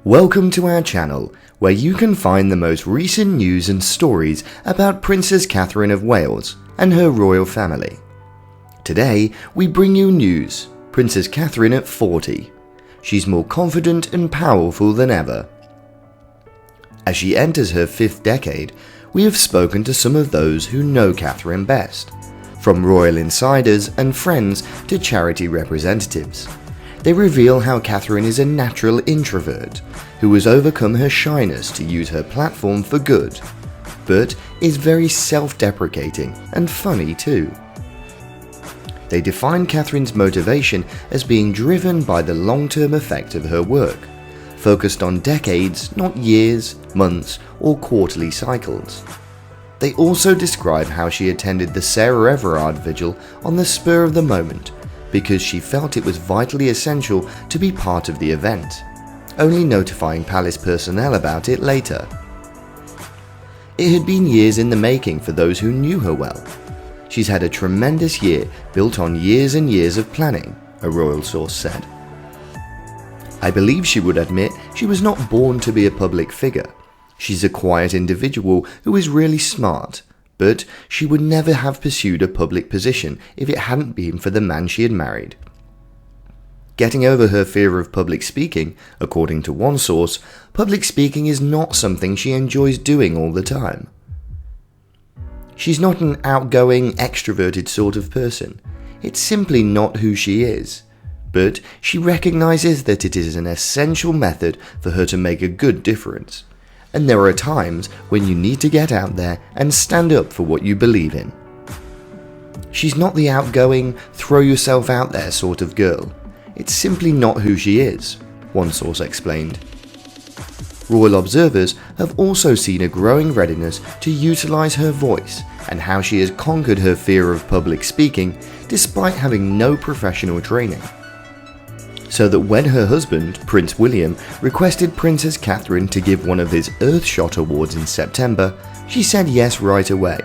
Welcome to our channel, where you can find the most recent news and stories about Princess Catherine of Wales and her royal family. Today, we bring you news: Princess Catherine at 40. She's more confident and powerful than ever. As she enters her 5th decade, we have spoken to some of those who know Catherine best, from royal insiders and friends to charity representatives. They reveal how Catherine is a natural introvert who has overcome her shyness to use her platform for good, but is very self-deprecating and funny too. They define Catherine's motivation as being driven by the long-term effect of her work, focused on decades, not years, months, or quarterly cycles. They also describe how she attended the Sarah Everard vigil on the spur of the moment because she felt it was vitally essential to be part of the event, only notifying palace personnel about it later. It had been years in the making for those who knew her well. She's had a tremendous year built on years and years of planning, a royal source said. I believe she would admit she was not born to be a public figure. She's a quiet individual who is really smart, but she would never have pursued a public position if it hadn't been for the man she had married. Getting over her fear of public speaking, according to one source, public speaking is not something she enjoys doing all the time. She's not an outgoing, extroverted sort of person. It's simply not who she is. But she recognizes that it is an essential method for her to make a good difference. And there are times when you need to get out there and stand up for what you believe in. She's not the outgoing, throw yourself out there sort of girl. It's simply not who she is, one source explained. Royal observers have also seen a growing readiness to utilize her voice and how she has conquered her fear of public speaking despite having no professional training. So that when her husband, Prince William, requested Princess Catherine to give one of his Earthshot Awards in September, she said yes right away.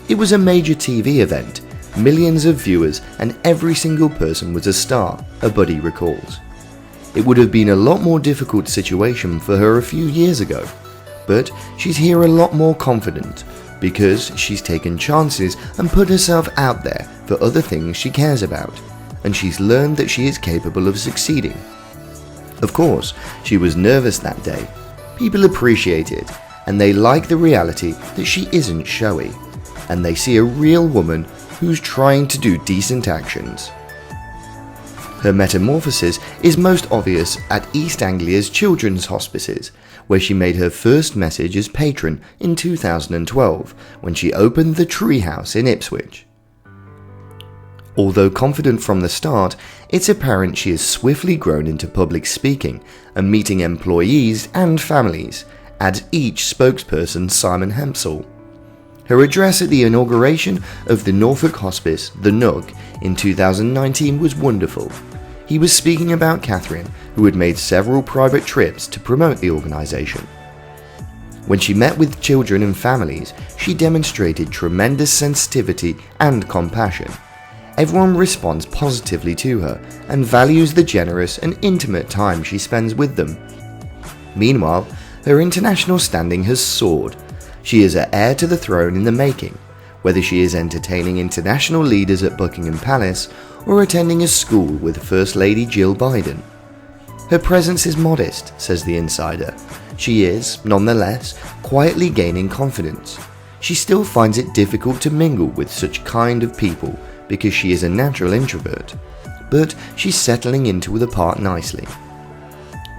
It was a major TV event, millions of viewers, and every single person was a star, a buddy recalls. It would have been a lot more difficult situation for her a few years ago, but she's here a lot more confident because she's taken chances and put herself out there for other things she cares about, and she's learned that she is capable of succeeding. Of course, she was nervous that day. People appreciate it, and they like the reality that she isn't showy, and they see a real woman who's trying to do decent actions. Her metamorphosis is most obvious at East Anglia's children's hospices, where she made her first message as patron in 2012 when she opened the Treehouse in Ipswich. Although confident from the start, it's apparent she has swiftly grown into public speaking and meeting employees and families, adds each spokesperson Simon Hempsall. Her address at the inauguration of the Norfolk Hospice, the Nug, in 2019 was wonderful. He was speaking about Catherine, who had made several private trips to promote the organisation. When she met with children and families, she demonstrated tremendous sensitivity and compassion. Everyone responds positively to her and values the generous and intimate time she spends with them. Meanwhile, her international standing has soared. She is an heir to the throne in the making, whether she is entertaining international leaders at Buckingham Palace or attending a school with First Lady Jill Biden. Her presence is modest, says the insider. She is, nonetheless, quietly gaining confidence. She still finds it difficult to mingle with such kind of people because she is a natural introvert, but she's settling into the part nicely.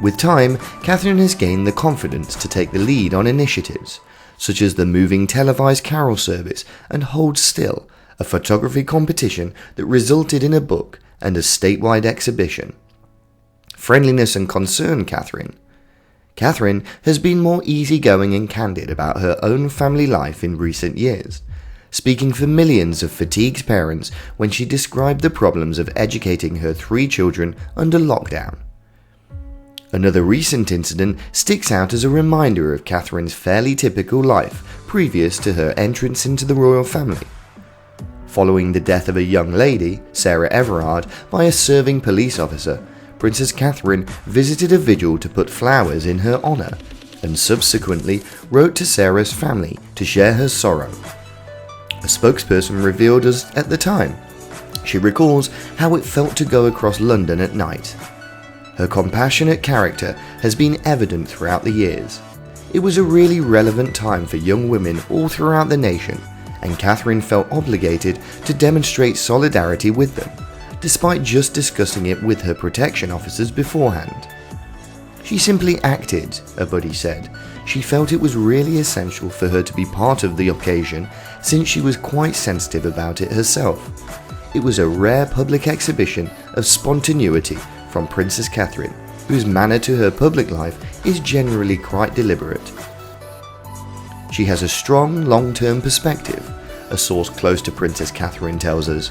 With time, Catherine has gained the confidence to take the lead on initiatives, such as the moving televised carol service and Hold Still, a photography competition that resulted in a book and a statewide exhibition. Friendliness and concern, Catherine. Catherine has been more easygoing and candid about her own family life in recent years, speaking for millions of fatigued parents when she described the problems of educating her 3 children under lockdown. Another recent incident sticks out as a reminder of Catherine's fairly typical life previous to her entrance into the royal family. Following the death of a young lady, Sarah Everard, by a serving police officer, Princess Catherine visited a vigil to put flowers in her honor, and subsequently wrote to Sarah's family to share her sorrow. A spokesperson revealed us at the time. She recalls how it felt to go across London at night. Her compassionate character has been evident throughout the years. It was a really relevant time for young women all throughout the nation, and Catherine felt obligated to demonstrate solidarity with them, despite just discussing it with her protection officers beforehand. She simply acted, a buddy said. She felt it was really essential for her to be part of the occasion since she was quite sensitive about it herself. It was a rare public exhibition of spontaneity from Princess Catherine, whose manner to her public life is generally quite deliberate. She has a strong long-term perspective, a source close to Princess Catherine tells us.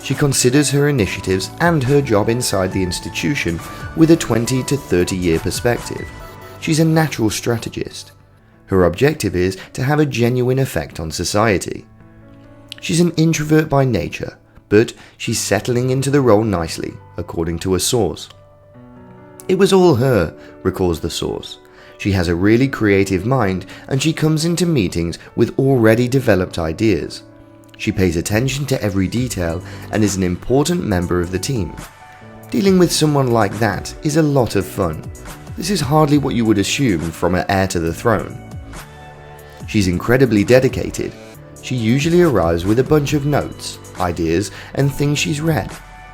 She considers her initiatives and her job inside the institution with a 20 to 30 year perspective. She's a natural strategist. Her objective is to have a genuine effect on society. She's an introvert by nature, but she's settling into the role nicely, according to a source. It was all her, recalls the source. She has a really creative mind and she comes into meetings with already developed ideas. She pays attention to every detail and is an important member of the team. Dealing with someone like that is a lot of fun. This is hardly what you would assume from an heir to the throne. She's incredibly dedicated. She usually arrives with a bunch of notes, ideas, and things she's read,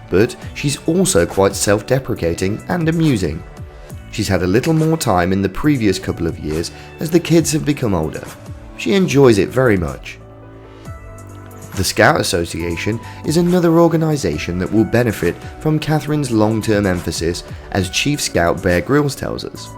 but she's also quite self-deprecating and amusing. She's had a little more time in the previous couple of years as the kids have become older. She enjoys it very much. The Scout Association is another organisation that will benefit from Catherine's long-term emphasis, as Chief Scout Bear Grylls tells us.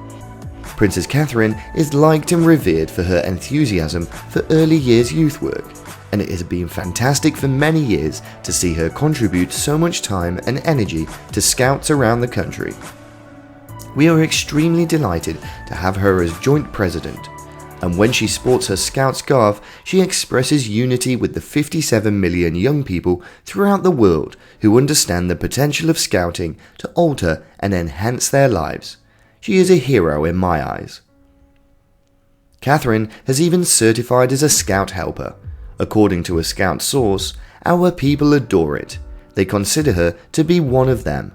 Princess Catherine is liked and revered for her enthusiasm for early years youth work, and it has been fantastic for many years to see her contribute so much time and energy to Scouts around the country. We are extremely delighted to have her as joint president, and when she sports her Scout scarf, she expresses unity with the 57 million young people throughout the world who understand the potential of Scouting to alter and enhance their lives. She is a hero in my eyes. Catherine has even certified as a Scout helper. According to a Scout source, our people adore it. They consider her to be one of them.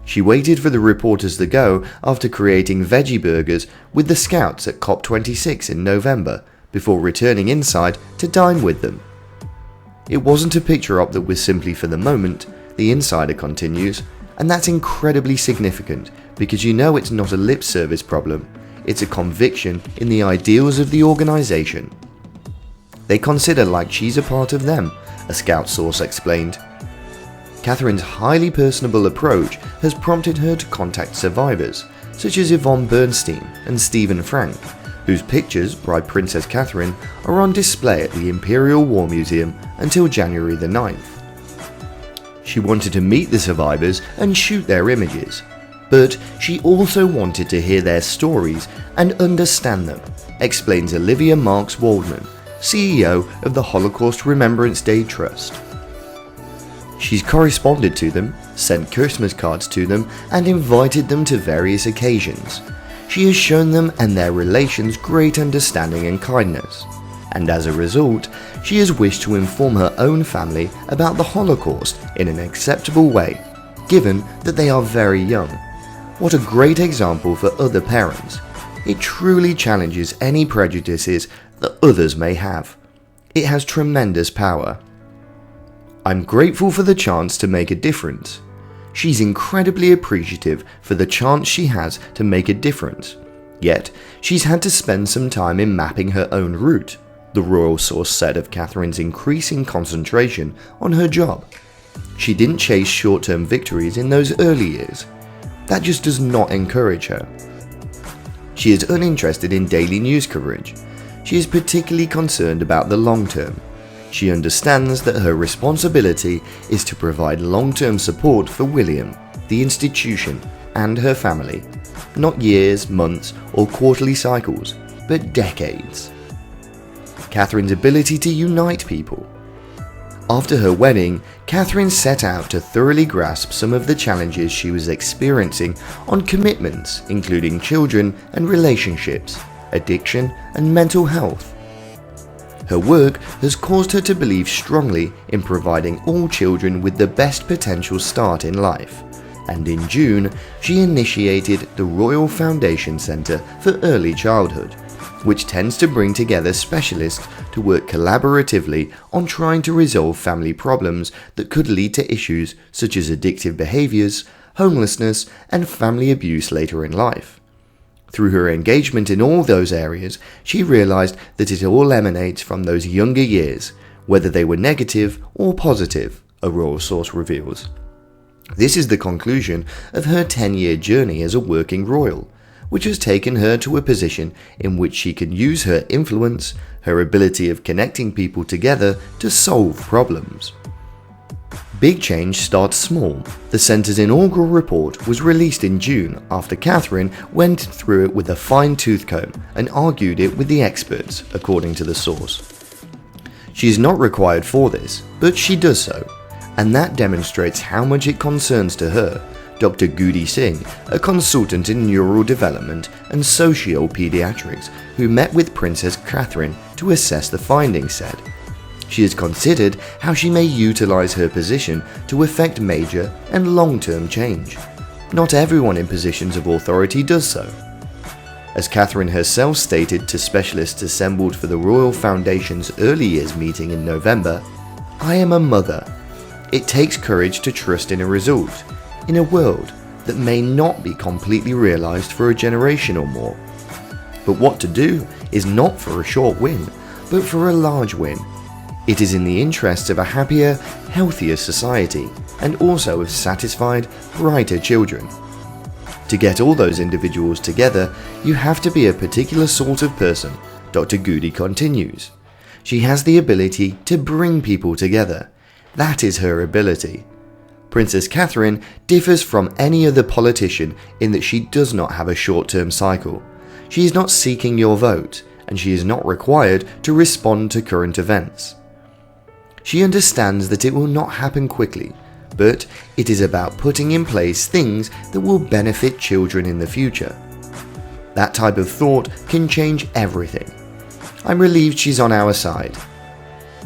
She waited for the reporters to go after creating veggie burgers with the Scouts at COP26 in November, before returning inside to dine with them. It wasn't a picture op that was simply for the moment, the insider continues, and that's incredibly significant because you know it's not a lip service problem, it's a conviction in the ideals of the organisation. They consider like she's a part of them, a Scout source explained. Catherine's highly personable approach has prompted her to contact survivors, such as Yvonne Bernstein and Stephen Frank, whose pictures by Princess Catherine are on display at the Imperial War Museum until January the 9th. She wanted to meet the survivors and shoot their images, but she also wanted to hear their stories and understand them, explains Olivia Marks Waldman, CEO of the Holocaust Remembrance Day Trust. She's corresponded to them, sent Christmas cards to them, and invited them to various occasions. She has shown them and their relations great understanding and kindness, and as a result, she has wished to inform her own family about the Holocaust in an acceptable way, given that they are very young. What a great example for other parents. It truly challenges any prejudices that others may have. It has tremendous power. I'm grateful for the chance to make a difference. She's incredibly appreciative for the chance she has to make a difference. Yet, she's had to spend some time in mapping her own route, the royal source said of Catherine's increasing concentration on her job. She didn't chase short-term victories in those early years. That just does not encourage her. She is uninterested in daily news coverage. She is particularly concerned about the long term. She understands that her responsibility is to provide long-term support for William, the institution, and her family. Not years, months, or quarterly cycles, but decades. Catherine's ability to unite people. After her wedding, Catherine set out to thoroughly grasp some of the challenges she was experiencing on commitments, including children and relationships, addiction, and mental health. Her work has caused her to believe strongly in providing all children with the best potential start in life, and in June, she initiated the Royal Foundation Centre for Early Childhood, which tends to bring together specialists to work collaboratively on trying to resolve family problems that could lead to issues such as addictive behaviours, homelessness, and family abuse later in life. Through her engagement in all those areas, she realised that it all emanates from those younger years, whether they were negative or positive, a royal source reveals. This is the conclusion of her 10-year journey as a working royal, which has taken her to a position in which she can use her influence, her ability of connecting people together to solve problems. Big change starts small. The Centre's inaugural report was released in June after Catherine went through it with a fine-tooth comb and argued it with the experts, according to the source. She is not required for this, but she does so, and that demonstrates how much it concerns to her. Dr. Goody Singh, a consultant in neural development and socio-pediatrics who met with Princess Catherine to assess the findings, said, "She has considered how she may utilize her position to effect major and long-term change. Not everyone in positions of authority does so." As Catherine herself stated to specialists assembled for the Royal Foundation's early years meeting in November, "I am a mother. It takes courage to trust in a result, in a world that may not be completely realized for a generation or more. But what to do is not for a short win, but for a large win. It is in the interests of a happier, healthier society, and also of satisfied, brighter children. To get all those individuals together, you have to be a particular sort of person," Dr. Goody continues. "She has the ability to bring people together. That is her ability. Princess Catherine differs from any other politician in that she does not have a short-term cycle. She is not seeking your vote, and she is not required to respond to current events. She understands that it will not happen quickly, but it is about putting in place things that will benefit children in the future. That type of thought can change everything. I'm relieved she's on our side.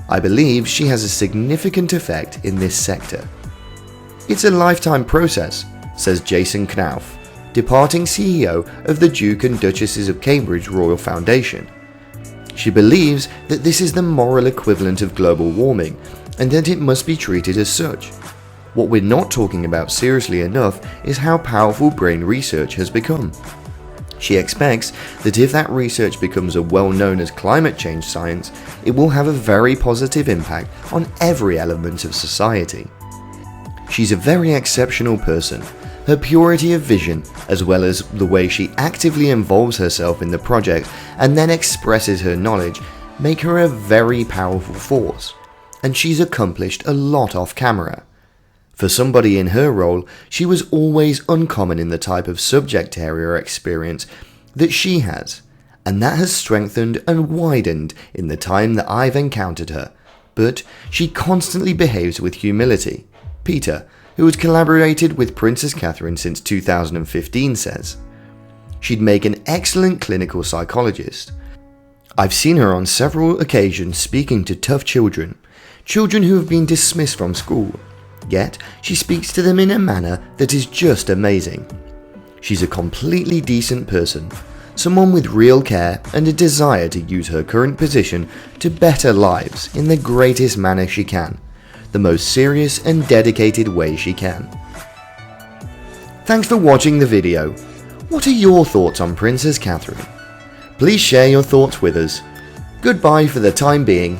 I believe she has a significant effect in this sector." "It's a lifetime process," says Jason Knauf, departing CEO of the Duke and Duchesses of Cambridge Royal Foundation. She believes that this is the moral equivalent of global warming and that it must be treated as such. What we're not talking about seriously enough is how powerful brain research has become. She expects that if that research becomes a well-known as climate change science, it will have a very positive impact on every element of society. She's a very exceptional person. Her purity of vision, as well as the way she actively involves herself in the project and then expresses her knowledge, make her a very powerful force. And she's accomplished a lot off camera. For somebody in her role, she was always uncommon in the type of subject area experience that she has, and that has strengthened and widened in the time that I've encountered her, but she constantly behaves with humility. Peter, who has collaborated with Princess Catherine since 2015, says, "She'd make an excellent clinical psychologist. I've seen her on several occasions speaking to tough children who have been dismissed from school, yet she speaks to them in a manner that is just amazing. She's a completely decent person, someone with real care and a desire to use her current position to better lives in the greatest manner she can, the most serious and dedicated way she can." Thanks for watching the video. What are your thoughts on Princess Catherine? Please share your thoughts with us. Goodbye for the time being.